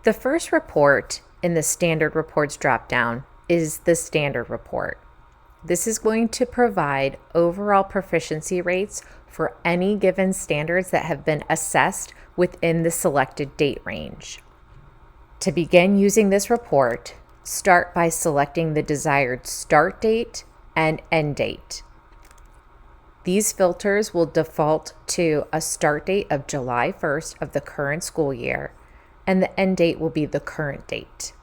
The first report in the standard reports dropdown is the standard report. This is going to provide overall proficiency rates for any given standards that have been assessed within the selected date range. To begin using this report, start by selecting the desired start date and end date. These filters will default to a start date of July 1st of the current school year, and the end date will be the current date.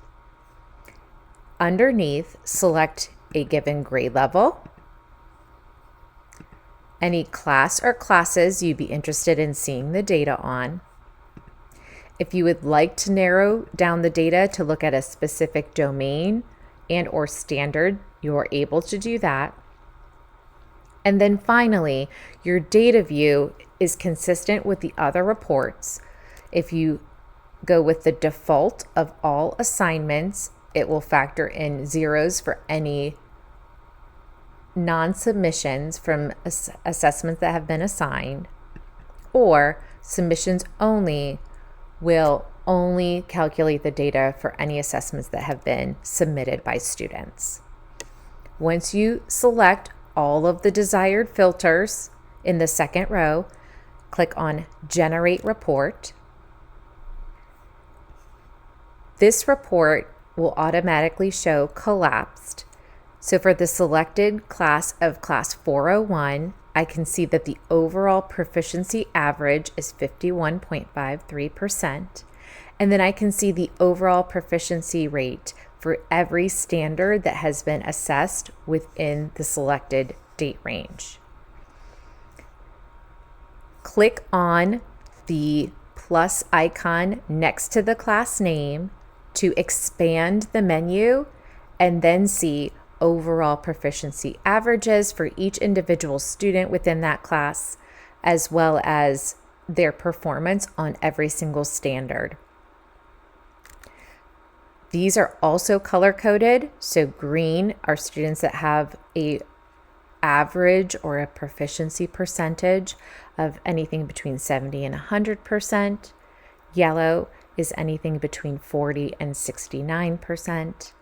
Underneath, select a given grade level, any class or classes you'd be interested in seeing the data on. If you would like to narrow down the data to look at a specific domain and or standard, you're able to do that. And then finally, your data view is consistent with the other reports. If you go with the default of all assignments, it will factor in zeros for any non-submissions from assessments that have been assigned, or submissions only will only calculate the data for any assessments that have been submitted by students. Once you select all of the desired filters in the second row, click on Generate Report. This report will automatically show collapsed. So for the selected class of class 401, I can see that the overall proficiency average is 51.53%. And then I can see the overall proficiency rate for every standard that has been assessed within the selected date range. Click on the plus icon next to the class name to expand the menu and then see overall proficiency averages for each individual student within that class, as well as their performance on every single standard. These are also color-coded, so green are students that have a average or a proficiency percentage of anything between 70 and 100%. Yellow is anything between 40 and 69%.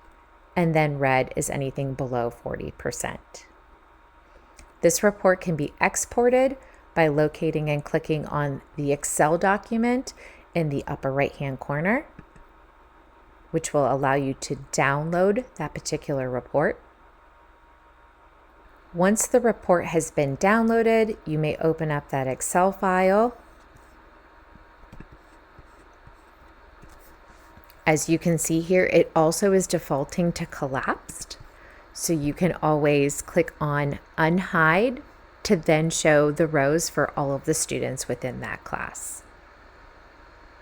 And then red is anything below 40%. This report can be exported by locating and clicking on the Excel document in the upper right-hand corner, which will allow you to download that particular report. Once the report has been downloaded, you may open up that Excel file. As you can see here, it also is defaulting to collapsed. So you can always click on Unhide to then show the rows for all of the students within that class.